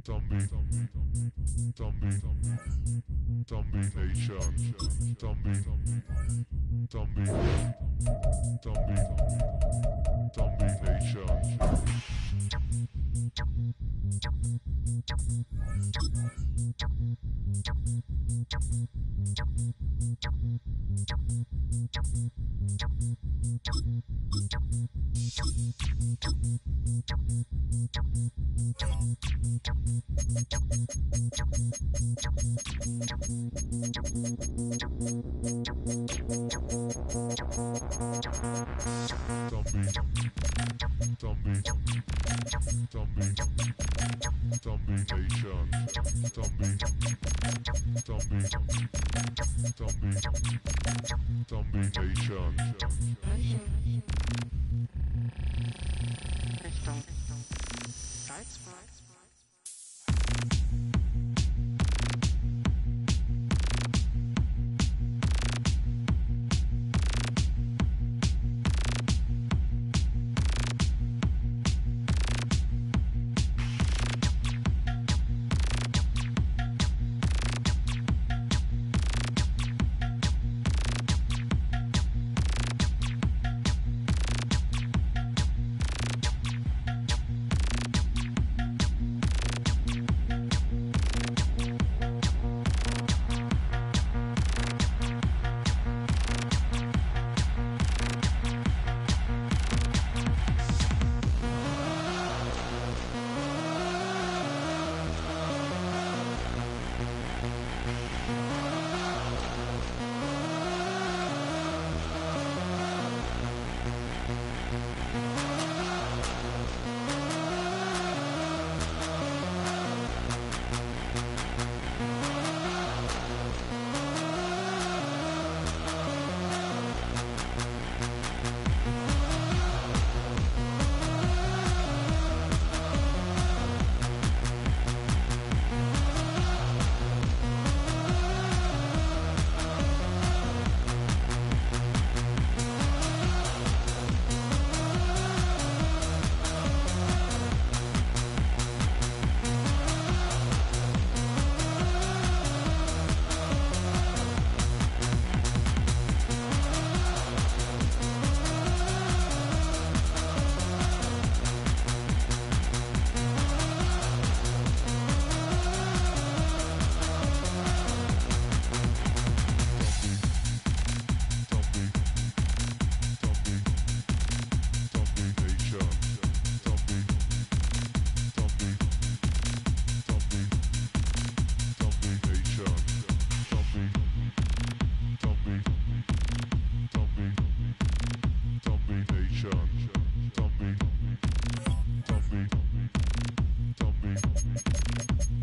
Zombie, zombie, zombie nation, zombie, zombie, zombie, zombie nation. Zombie, zombie, zombie, zombie nation, zombie, zombie, zombie, zombie nation. Richtung Salzburg.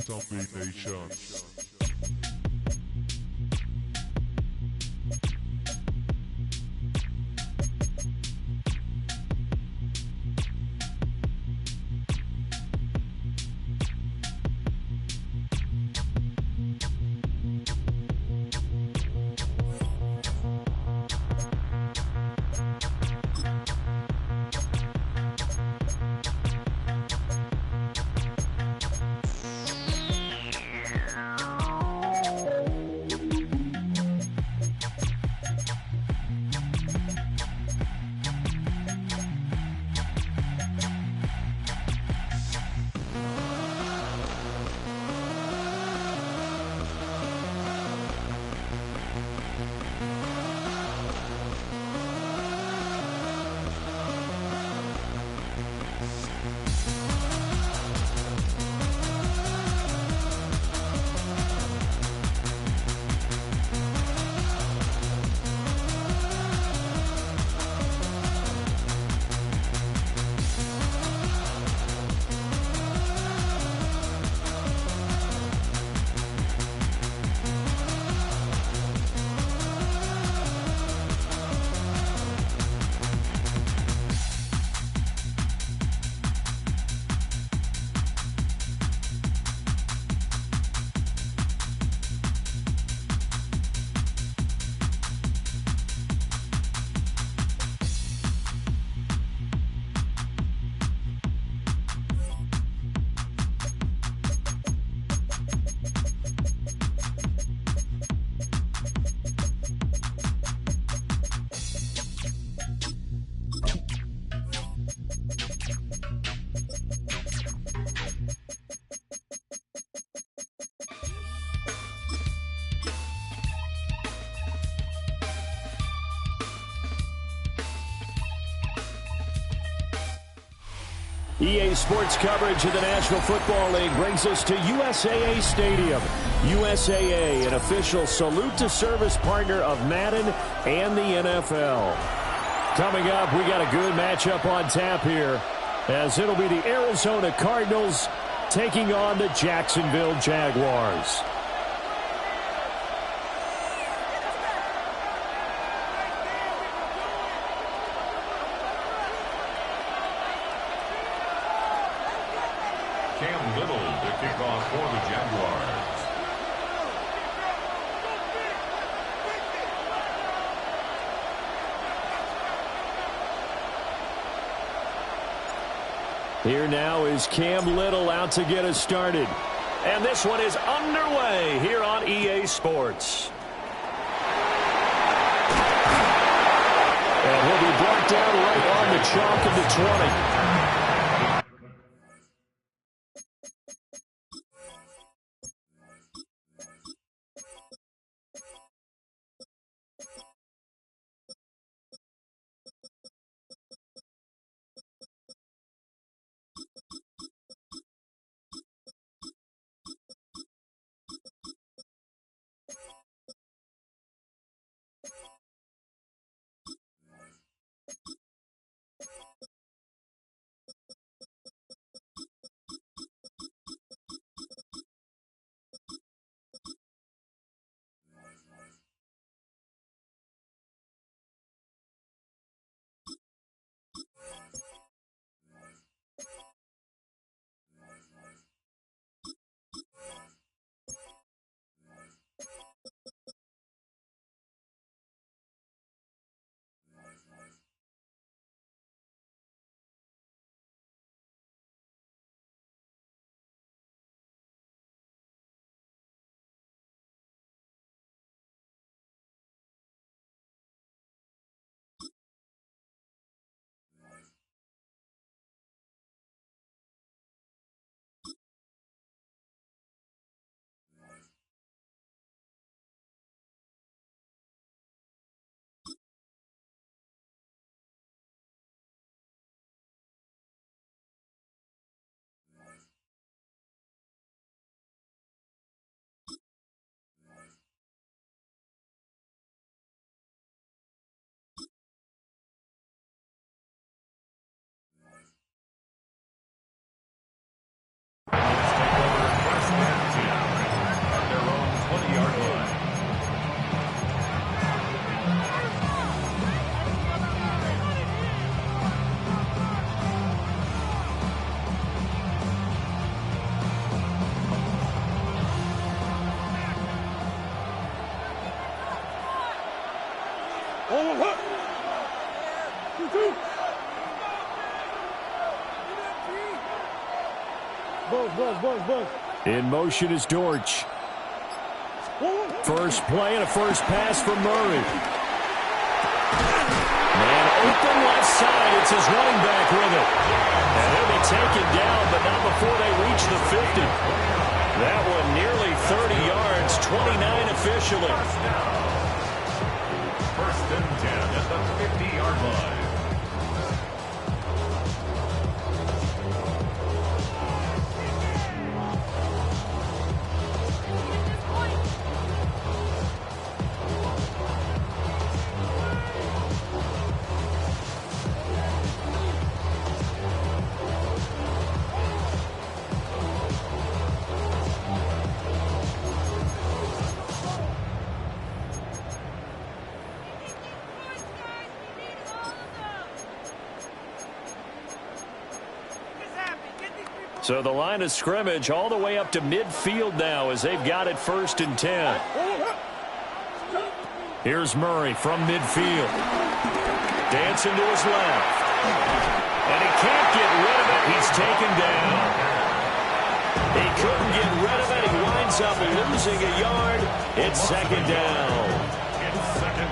Zombie nation. EA Sports coverage of the National Football League brings us to USAA Stadium. USAA, an official salute to service partner of Madden and the NFL. Coming up, we got a good matchup on tap here, as it'll be the Arizona Cardinals taking on the Jacksonville Jaguars. Cam Little to kick off for the Jaguars. Here now is Cam Little out to get us started. And this one is underway here on EA Sports. And he'll be brought down right on the chalk of the 20. In motion is Dortch. First play and a first pass for Murray. Man open left side. It's his running back with it. And he'll be taken down, but not before they reach the 50. That one nearly 30 yards, 29 officially. First and 10 at the 50-yard line. So the line of scrimmage all the way up to midfield now as they've got it first and 10. Here's Murray from midfield. Dancing to his left. And he can't get rid of it. He's taken down. He couldn't get rid of it. He winds up losing a yard. It's second down.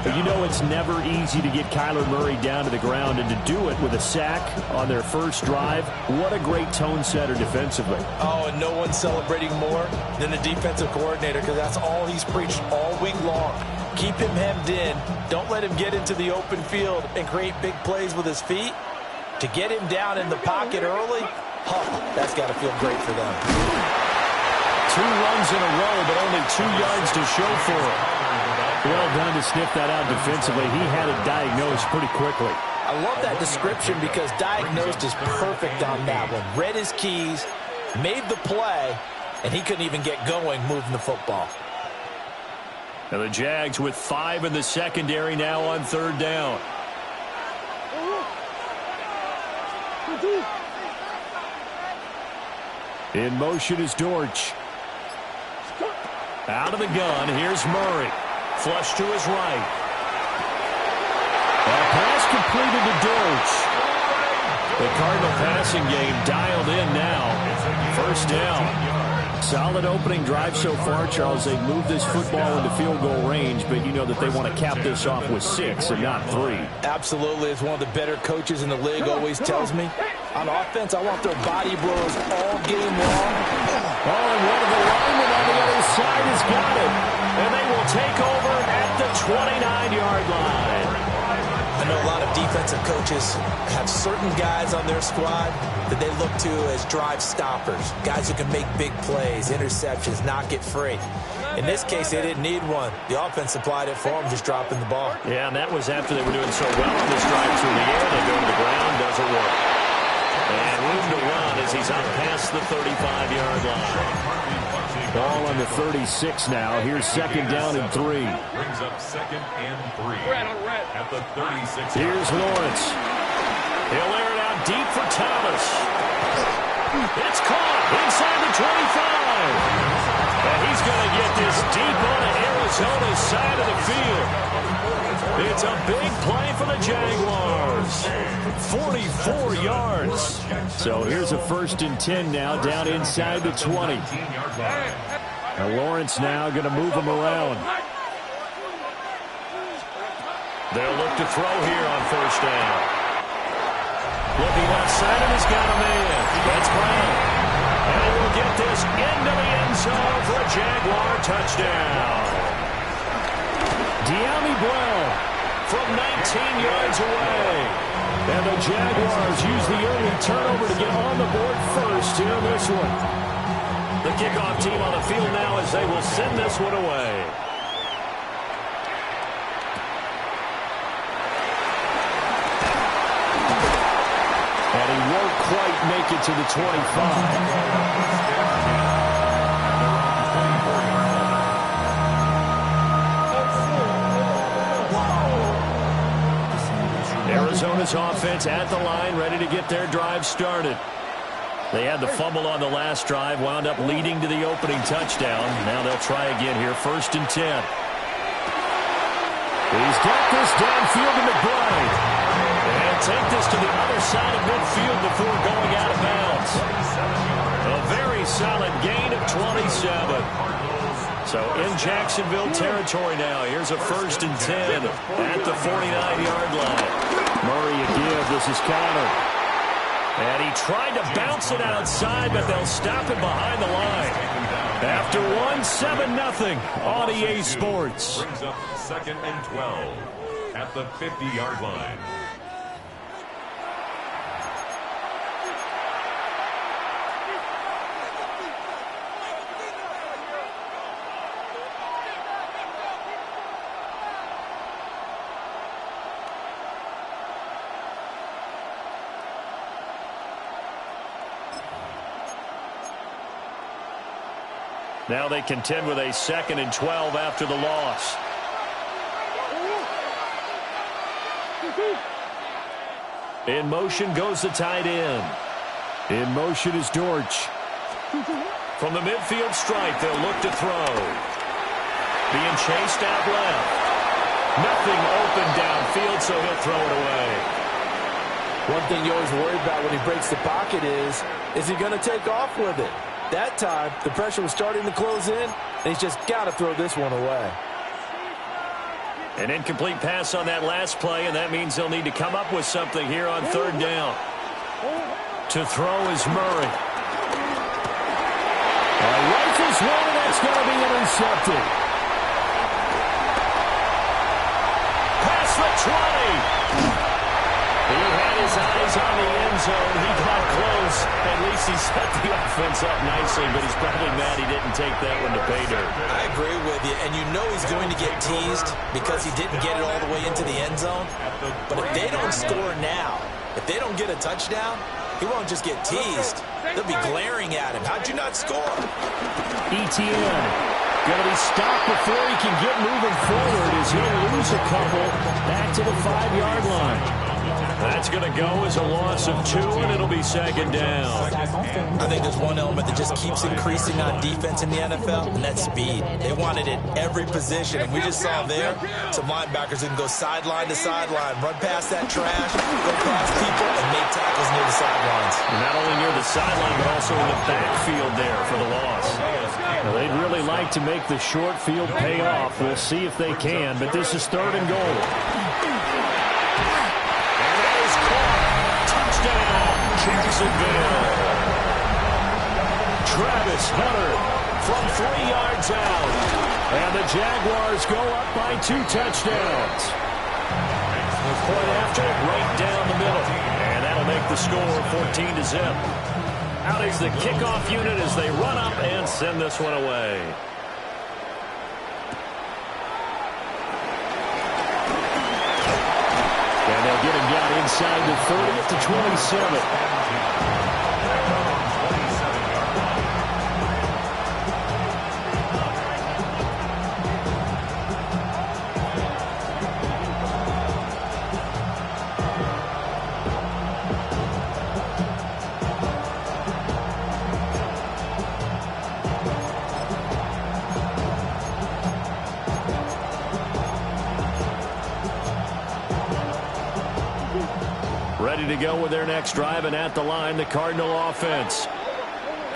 You know it's never easy to get Kyler Murray down to the ground, and to do it with a sack on their first drive, what a great tone setter defensively. Oh, and no one's celebrating more than the defensive coordinator, because that's all he's preached all week long. Keep him hemmed in. Don't let him get into the open field and create big plays with his feet. To get him down in the pocket early, That's got to feel great for them. 2 runs in a row, but only 2 yards to show for it. Well done to sniff that out defensively. He had it diagnosed pretty quickly. I love that description because diagnosed is perfect on that one. Read his keys, made the play, and he couldn't even get going moving the football. And the Jags with 5 in the secondary now on 3rd down. In motion is Dortch. Out of the gun, here's Murray. Flush to his right. A pass completed to Dortch. The Cardinal passing game dialed in now. 1st down. Solid opening drive so far, Charles. They've moved this football into field goal range, but you know that they want to cap this off with 6 and not 3. Absolutely. As one of the better coaches in the league always tells me, on offense, I want their body blows all game long. Oh, and one of the linemen on the other side has got it. And they will take over at the 29-yard line. I know a lot of defensive coaches have certain guys on their squad that they look to as drive stoppers, guys who can make big plays, interceptions, not get free. In this case, they didn't need one. The offense supplied it for them, just dropping the ball. Yeah, and that was after they were doing so well on this drive through the air. They go to the ground, doesn't work. And room to run as he's out past the 35-yard line. Ball on the 36 now. Here's 2nd down and 3. Brings up 2nd and 3 at the 36. Here's Lawrence. He'll air it out deep for Thomas. It's caught inside the 25. And he's going to get this deep on Arizona's side of the field. It's a big play for the Jaguars. 44 yards. So here's a 1st and 10 now, down inside the 20. Now Lawrence now going to move him around. They'll look to throw here on 1st down. Looking outside, and he's got a man. That's Brown. And he will get this into the end zone for a Jaguar touchdown. De'Ami Brown from 19 yards away. And the Jaguars use the early turnover to get on the board first here in this one. The kickoff team on the field now as they will send this one away. And he won't quite make it to the 25. Arizona's offense at the line, ready to get their drive started. They had the fumble on the last drive, wound up leading to the opening touchdown. Now they'll try again here, 1st and 10. He's got this downfield to McBride. And take this to the other side of midfield before going out of bounds. A very solid gain of 27. So in Jacksonville territory now. Here's a 1st and 10 at the 49-yard line. Murray again. This is Connor. And he tried to bounce it outside, but they'll stop him behind the line. After 7-0 on EA Sports. Brings up 2nd and 12 at the 50-yard line. Now they contend with a 2nd and 12 after the loss. In motion goes the tight end. In motion is Dortch. From the midfield stripe, they'll look to throw. Being chased out left. Nothing open downfield, so he'll throw it away. One thing you always worry about when he breaks the pocket is he going to take off with it? That time, the pressure was starting to close in, and he's just got to throw this one away. An incomplete pass on that last play, and that means they'll need to come up with something here on 3rd down. To throw is Murray. Rifles one, and that's going to be intercepted. Past the 20. He had his eyes on the end zone. He got close. At least he set the offense up nicely, but he's probably mad he didn't take that one to pay dirt. I agree with you, and you know he's going to get teased because he didn't get it all the way into the end zone. But if they don't score now, if they don't get a touchdown, he won't just get teased. They'll be glaring at him. How'd you not score? ETN going to be stopped before he can get moving forward as he'll lose a couple back to the 5-yard line. That's going to go as a loss of 2, and it'll be second down. I think there's one element that just keeps increasing on defense in the NFL, and that's speed. They want it at every position, and we just saw there some linebackers who can go sideline to sideline, run past that trash, go past people, and make tackles near the sidelines. And not only near the sideline, but also in the backfield there for the loss. Now, they'd really like to make the short field pay off. We'll see if they can, but this is 3rd and goal. Jacksonville. Travis Hunter from 3 yards out. And the Jaguars go up by 2 touchdowns. The point after, right down the middle. And that'll make the score 14-0. Out is the kickoff unit as they run up and send this one away. And they'll get him down inside the 30 at the 27. Ready to go with their next drive, and at the line, the Cardinal offense.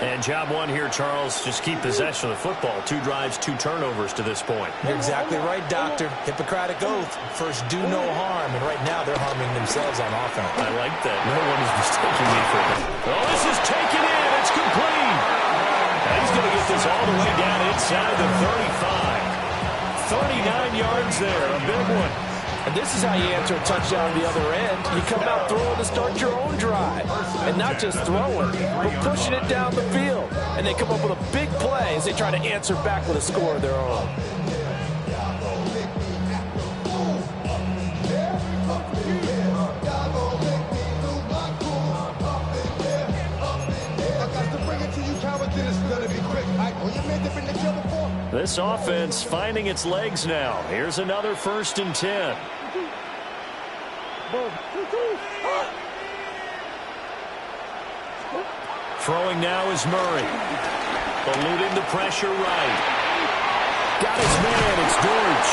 And job one here, Charles, just keep possession of the football. 2 drives, 2 turnovers to this point. You're exactly right, Doctor. Hippocratic oath. First, do no harm. And right now, they're harming themselves on offense. I like that. No one is mistaking me for that. Oh, this is taken in. It's complete. And he's going to get this all the way down inside the 35. 39 yards there. A big one. And this is how you answer a touchdown on the other end. You come out throwing to start your own drive. And not just throwing, but pushing it down the field. And they come up with a big play as they try to answer back with a score of their own. This offense finding its legs now. Here's another 1st and 10. Throwing now is Murray. Eluding the pressure right. Got his man. It's Deutsch.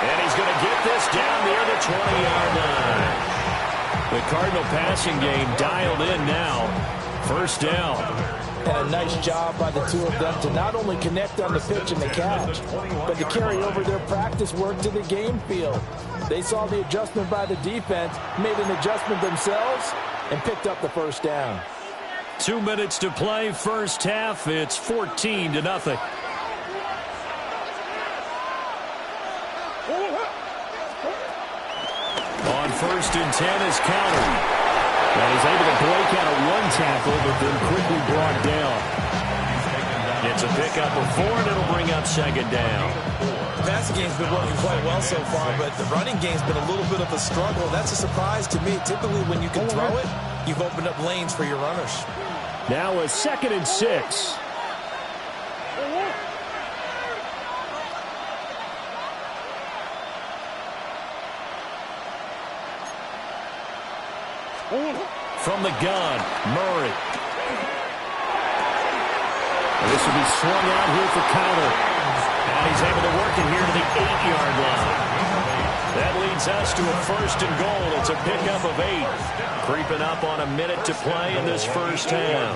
And he's going to get this down near the 20-yard line. The Cardinal passing game dialed in now. 1st down. And a nice job by the 2 of them to not only connect on the pitch and the catch, but to carry over their practice work to the game field. They saw the adjustment by the defense, made an adjustment themselves, and picked up the 1st down. 2 minutes to play, 1st half. It's 14-0. On 1st and 10 is countered. And he's able to break out of 1 tackle, but then quickly brought down. It's a pickup of 4, and it'll bring up 2nd down. The passing game's been working quite well so far, but the running game's been a little bit of a struggle. That's a surprise to me. Typically, when you can throw it, you've opened up lanes for your runners. Now a 2nd and 6. From the gun, Murray. And this will be swung out here for counter. And he's able to work it here to the 8-yard line. That leads us to a 1st and goal. It's a pickup of 8. Creeping up on a minute to play in this 1st half.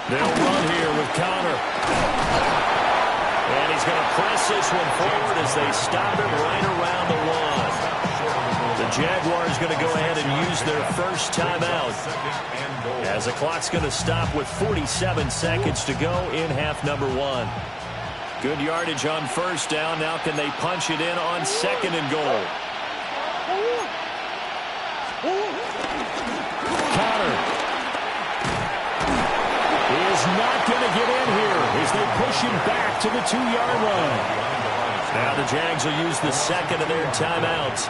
They'll run here with Connor. And he's going to press this one forward as they stop it right around the 1. The Jaguars going to go ahead and use their first timeout, as the clock's going to stop with 47 seconds to go in half number 1. Good yardage on first down. Now can they punch it in on second and goal? Connor is not going to get in here as they push him back to the 2-yard line. Now the Jags will use the second of their timeouts,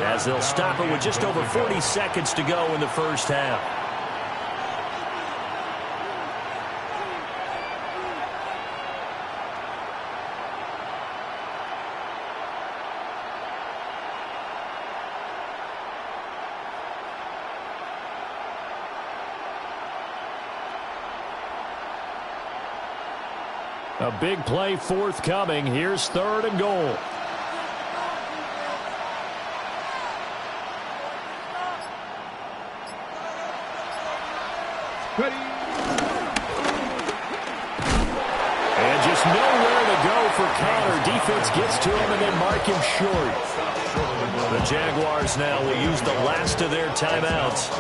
as they'll stop it with just over 40 seconds to go in the first half. A big play forthcoming. Here's third and goal. And just nowhere to go for Connor. Defense gets to him and they mark him short. The Jaguars now will use the last of their timeouts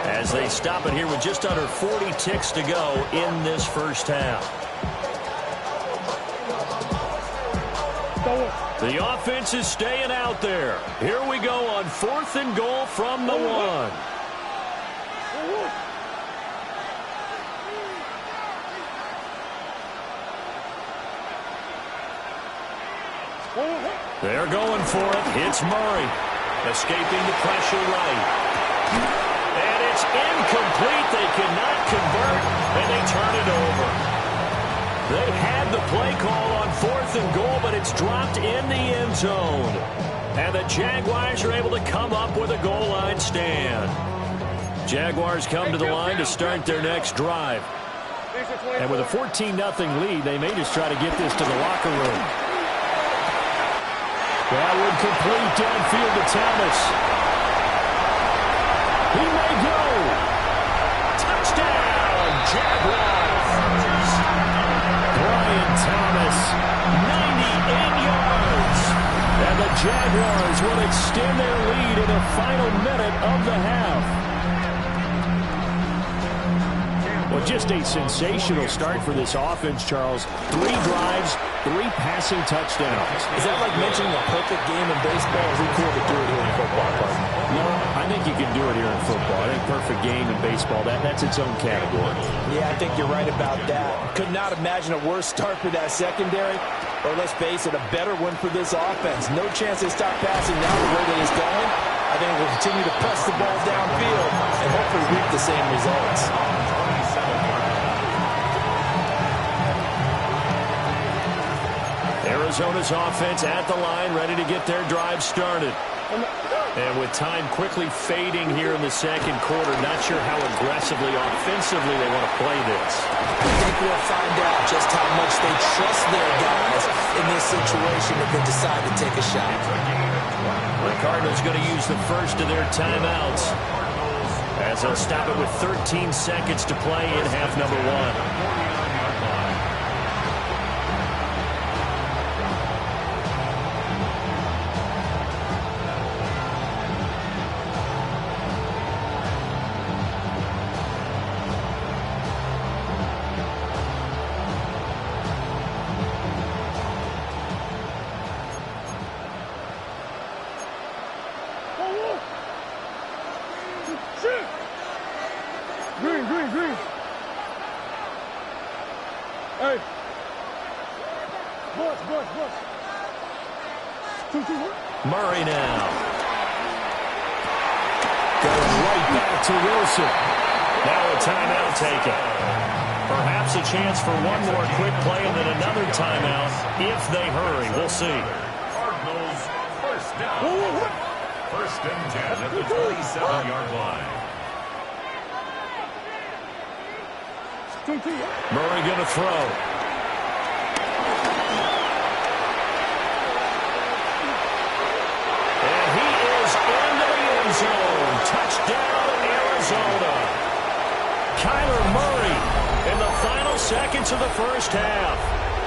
as they stop it here with just under 40 ticks to go in this first half. The offense is staying out there. Here we go on fourth and goal from the 1. They're going for it. It's Murray, escaping the pressure right. And it's incomplete. They cannot convert, and they turn it over. They had the play call on fourth and goal, but it's dropped in the end zone. And the Jaguars are able to come up with a goal line stand. Jaguars come to the line to start their next drive. And with a 14-0 lead, they may just try to get this to the locker room. That would complete downfield to Thomas. He may go. Touchdown, Jaguars. Brian Thomas, 98 yards. And the Jaguars will extend their lead in the final minute of the half. Well, just a sensational start for this offense, Charles. 3 drives, 3 passing touchdowns. Is that like mentioning a perfect game in baseball? Or is it cool to do it here in football? No, I think you can do it here in football. I think perfect game in baseball, that's its own category. Yeah, I think you're right about that. Could not imagine a worse start for that secondary. Or let's face it, a better one for this offense. No chance they stop passing now the way that it's going. I think we'll continue to press the ball downfield and hopefully reap the same results. Arizona's offense at the line, ready to get their drive started. And with time quickly fading here in the second quarter, not sure how aggressively, offensively they want to play this. I think we'll find out just how much they trust their guys in this situation if they decide to take a shot. The Cardinals going to use the first of their timeouts as they'll stop it with 13 seconds to play in half number 1. Green. Hey. Bush. Murray now. Going right back to Wilson. Now a timeout taken. Perhaps a chance for one more quick play and then another timeout if they hurry. We'll see. Cardinals first down. First and 10 at the 27-yard line. Murray going to throw. And he is into the end zone. Touchdown, Arizona. Kyler Murray in the final seconds of the first half.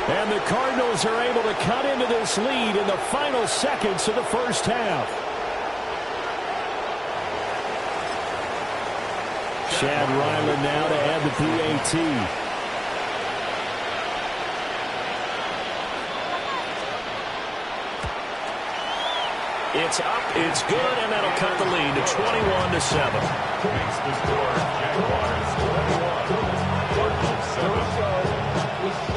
And the Cardinals are able to cut into this lead in the final seconds of the first half. Chad Ryland now to add the PAT. It's up, it's good, and that'll cut the lead to 21-7. Makes the score. Jaguars 21, Cardinals 7.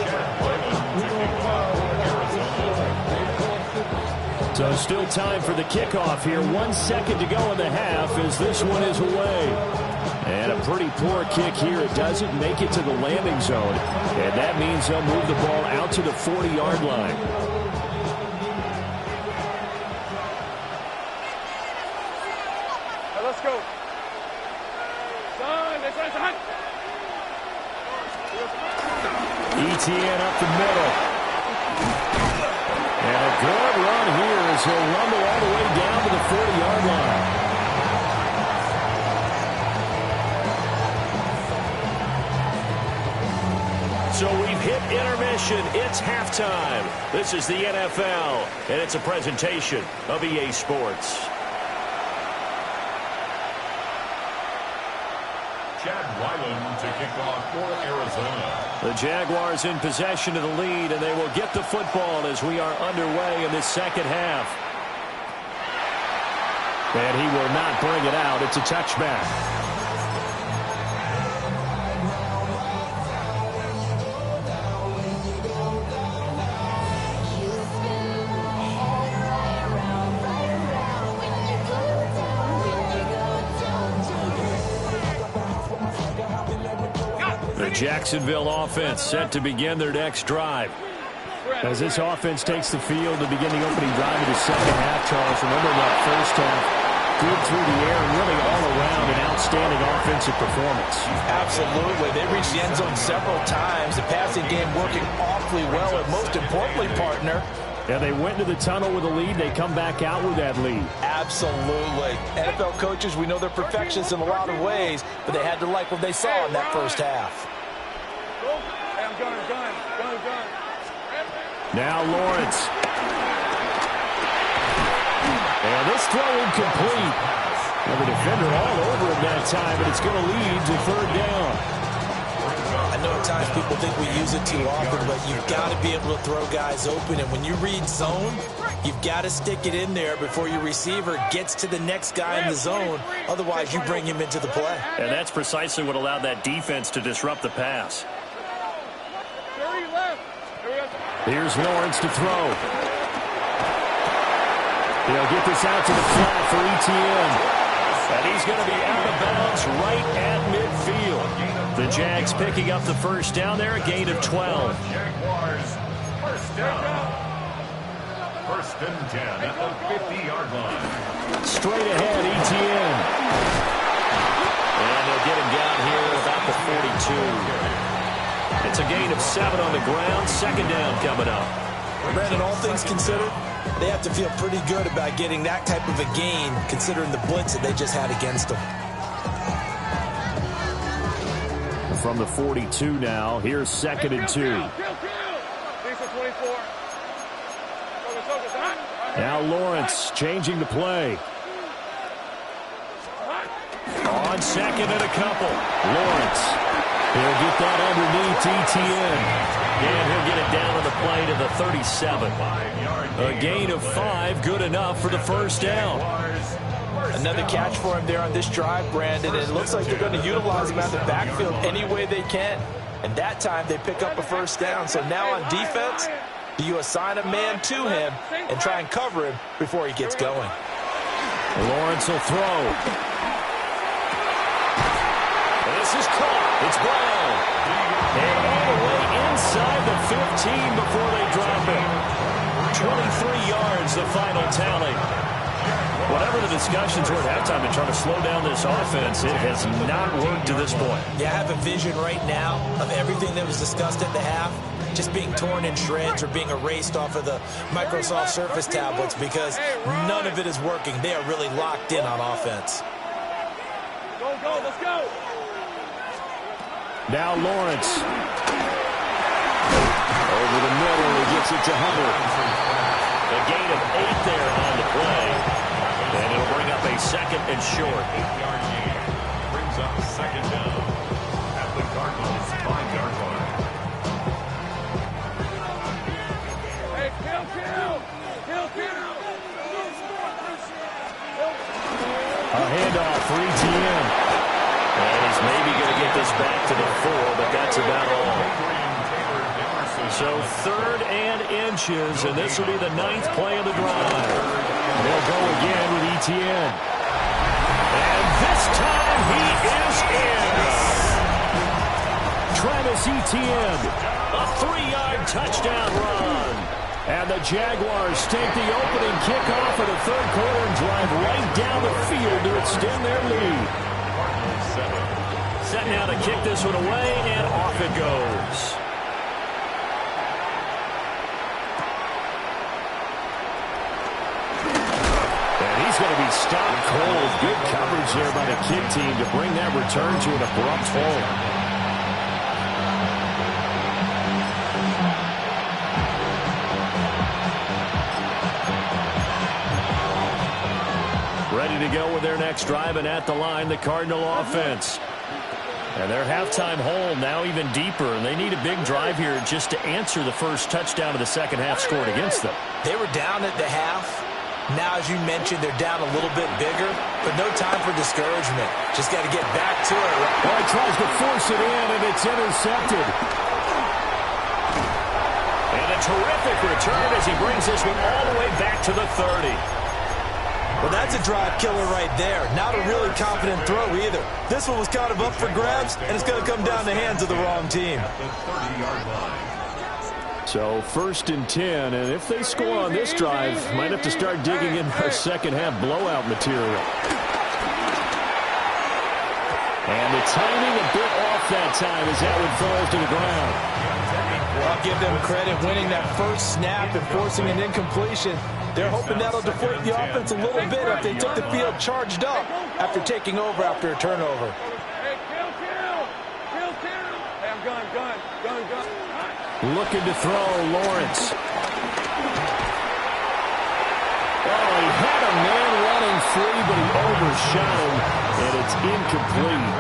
Chad Ryland to kick off for Arizona. So still time for the kickoff here. 1 second to go in the half as this one is away. And a pretty poor kick here. It doesn't make it to the landing zone. And that means they'll move the ball out to the 40-yard line. Let's go. Etienne up the middle. And a good run here as he'll rumble all the way down to the 40-yard line. So we've hit intermission. It's halftime. This is the NFL, and it's a presentation of EA Sports. Chad Ryland to kick off for Arizona. The Jaguars in possession of the lead, and they will get the football as we are underway in this second half. And he will not bring it out. It's a touchback. The Jacksonville offense set to begin their next drive. As this offense takes the field to begin the opening drive of the second half, Charles, remember that first half, good through the air and really all around an outstanding offensive performance. Absolutely. They reached the end zone several times. The passing game working awfully well, and most importantly, partner, Yeah, they went into the tunnel with a lead. They come back out with that lead. absolutely. NFL coaches, we know they're perfectionists in a lot of ways, but they had to like what they saw in that first half. Now Lawrence. And this throw incomplete. Well, the defender all over him that time, but it's going to lead to third down. I know at times people think we use it too often, but you've got to be able to throw guys open. And when you read zone, you've got to stick it in there before your receiver gets to the next guy in the zone. Otherwise, you bring him into the play. And that's precisely what allowed that defense to disrupt the pass. Here's Lawrence to throw. He'll get this out to the flat for Etienne. And he's going to be out of bounds right at midfield. The Jags picking up the first down there, a gain of 12. Jaguars first down. First and 10 at the 50-yard line. Straight ahead, Etienne. And they'll get him down here at about the 42. It's a gain of 7 on the ground. Second down coming up. Brandon, all things considered, they have to feel pretty good about getting that type of a gain, considering the blitz that they just had against them. From the 42 now, here's second and 2. Now Lawrence changing the play. On second and a couple. Lawrence. He'll get that underneath Etienne. And he'll get it down on the play to the 37. A gain of 5, good enough for the first down. Another catch for him there on this drive, Brandon, and it looks like they're going to utilize him out the backfield any way they can. And that time they pick up a first down. So now on defense, do you assign a man to him and try and cover him before he gets going? Lawrence will throw. This is caught. It's Brown. And all the way inside the 15 before they drop him. 23 yards, the final tally. Whatever the discussions were at halftime to try to slow down this offense, it has not worked to this point. Yeah, I have a vision right now of everything that was discussed at the half just being torn in shreds or being erased off of the Microsoft Surface tablets because none of it is working. They are really locked in on offense. Go, let's go. Now Lawrence. Over the middle, he gets it to Hunter. A gain of 8 there on the play. And it'll bring up a second and short. 8-yard gain. Brings brings up second down at the Cardinals' 5-yard line. Hey, kill! A handoff for ETN. And he's maybe going to get this back to the 4, but that's about all. So 3rd and inches, and this will be the 9th play of the drive. They'll go again with ETN. And this time he is in. Travis Etienne, a 3-yard touchdown run. And the Jaguars take the opening kickoff of the 3rd quarter and drive right down the field to extend their lead. Set now to kick this one away, and off it goes. And he's going to be stopped cold. Good coverage there by the kick team to bring that return to an abrupt halt. Ready to go with their next drive, and at the line, the Cardinal offense. And their halftime hole now even deeper, and they need a big drive here just to answer the first touchdown of the second half scored against them. They were down at the half. Now, as you mentioned, they're down a little bit bigger, but no time for discouragement. Just got to get back to it. Well, he tries to force it in, and it's intercepted. And a terrific return as he brings this one all the way back to the 30. Well, that's a drive killer right there. Not a really confident throw either. This one was kind of up for grabs, and it's going to come down the hands of the wrong team. So 1st and 10, and if they score on this drive, might have to start digging in our second half blowout material. And the timing a bit off that time as that one falls to the ground. I'll give them credit winning that first snap and forcing an incompletion. They're hoping that'll deflate the offense a little bit if they took the field charged up after taking over after a turnover. Hey, kill! Hey, I'm gun. Looking to throw, Lawrence. Oh, he had a man running free, but he overshot him, and it's incomplete.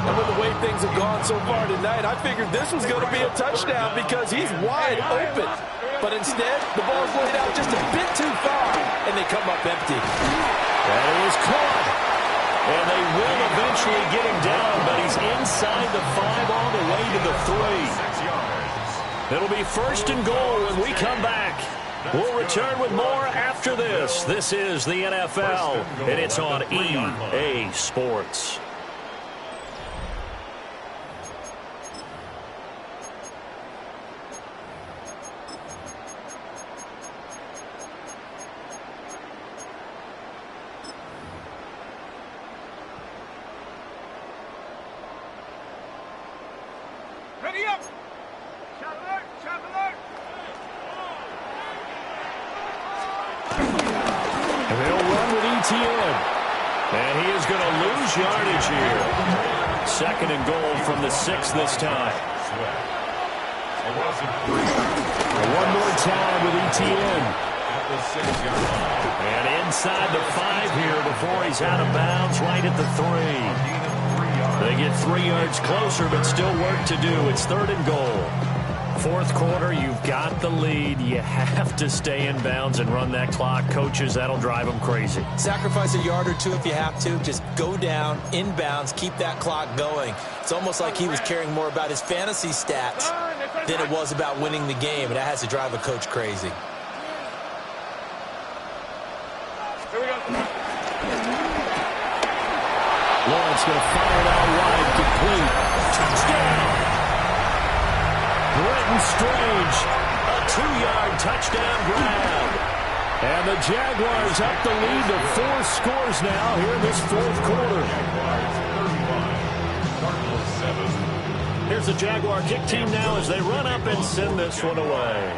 And with the way things have gone so far tonight, I figured this was going to be a touchdown because he's wide open. But instead, the ball's laid out just a bit too far, and they come up empty. And it was caught. And they will eventually get him down, but he's inside the 5 all the way to the 3. It'll be 1st and goal when we come back. We'll return with more after this. This is the NFL, and it's on EA Sports. Ready up! Shot alert! And they'll run with ETN. And he is going to lose yardage here. 2nd and goal from the 6 this time. One more time with ETN. And inside the 5 here before he's out of bounds, right at the 3. They get 3 yards closer, but still work to do. It's 3rd and goal. 4th quarter, you've got the lead. You have to stay in bounds and run that clock. Coaches, that'll drive them crazy. Sacrifice a yard or two if you have to. Just go down, in bounds, keep that clock going. It's almost like he was caring more about his fantasy stats than it was about winning the game, and that has to drive a coach crazy. Here we go. Lawrence going to fire it out wide, complete. Touchdown! Brenton Strange, a 2-yard touchdown grab. And the Jaguars up the lead to 4 scores now here in this 4th quarter. Here's the Jaguar kick team now as they run up and send this one away.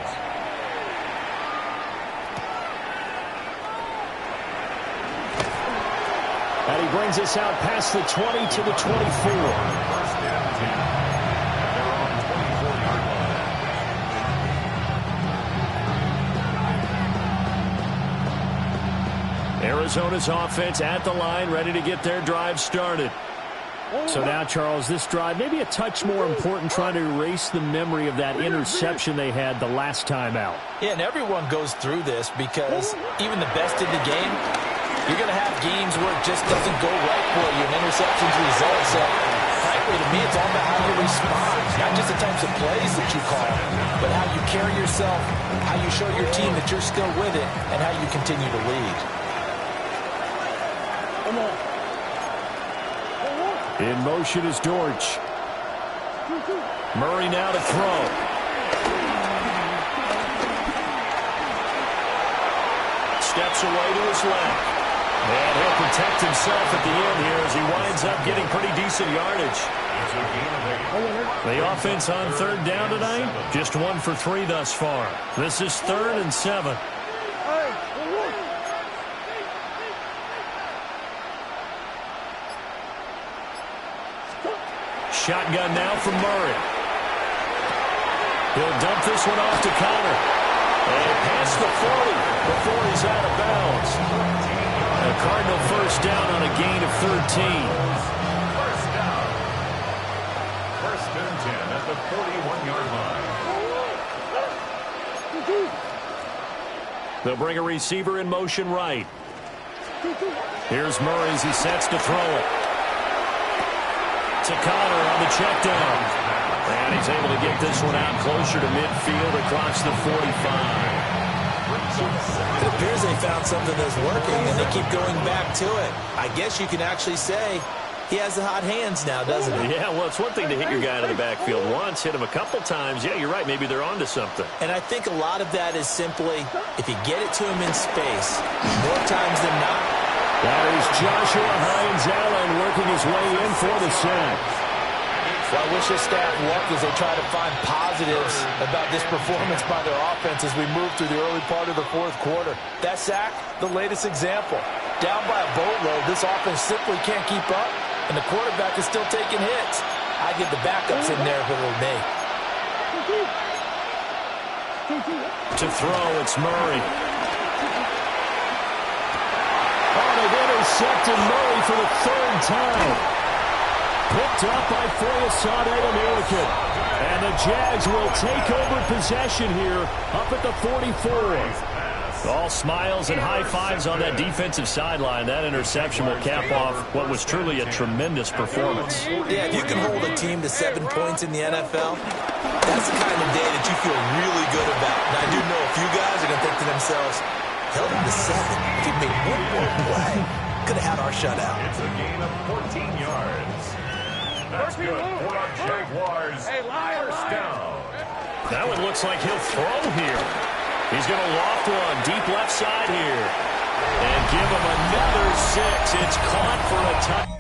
And he brings us out past the 20 to the 24. Arizona's offense at the line, ready to get their drive started. So now, Charles, this drive maybe a touch more important, trying to erase the memory of that interception they had the last time out. Yeah, and everyone goes through this because even the best in the game, you're going to have games where it just doesn't go right for you, and interceptions result. So, frankly, to me, it's all about how you respond, not just the types of plays that you call, but how you carry yourself, how you show your team that you're still with it, and how you continue to lead. In motion is Dortch. Murray now to throw. Steps away to his left. And he'll protect himself at the end here as he winds up getting pretty decent yardage. The offense on third down tonight, just 1 for 3 thus far. This is 3rd and 7. Shotgun now from Murray. He'll dump this one off to Connor. And past the 40 before he's out of bounds. A Cardinal first down on a gain of 13. First down. 1st and 10 at the 41-yard line. They'll bring a receiver in motion right. Here's Murray as he sets to throw it. To Connor on the check down. And he's able to get this one out closer to midfield across the 45. It appears they found something that's working, and they keep going back to it. I guess you can actually say he has the hot hands now, doesn't he? Yeah, well, it's one thing to hit your guy out of the backfield once, hit him a couple times. Yeah, you're right. Maybe they're onto something. And I think a lot of that is simply if you get it to him in space, more times than not. That is Joshua Hines-Allen working his way in for the sack. Well, I wish his staff luck as they try to find positives about this performance by their offense as we move through the early part of the 4th quarter. That sack, the latest example. Down by a boatload, this offense simply can't keep up, and the quarterback is still taking hits. I get the backups in there if it were me. To throw, it's Murray. Oh, they've intercepted Murray for the 3rd time. Picked up by Foyesade American. And the Jags will take over possession here up at the 44. All smiles and high fives on that defensive sideline. That interception will cap off what was truly a tremendous performance. Yeah, if you can hold a team to 7 points in the NFL, that's the kind of day that you feel really good about. And I do know a few guys are going to think to themselves, held him to 7. If he made one more play, could have had our shutout. It's a gain of 14 yards. That's good for our Jaguars. First down. That one looks like he'll throw here. He's going to loft one deep left side here. And give him another 6. It's caught for a touchdown.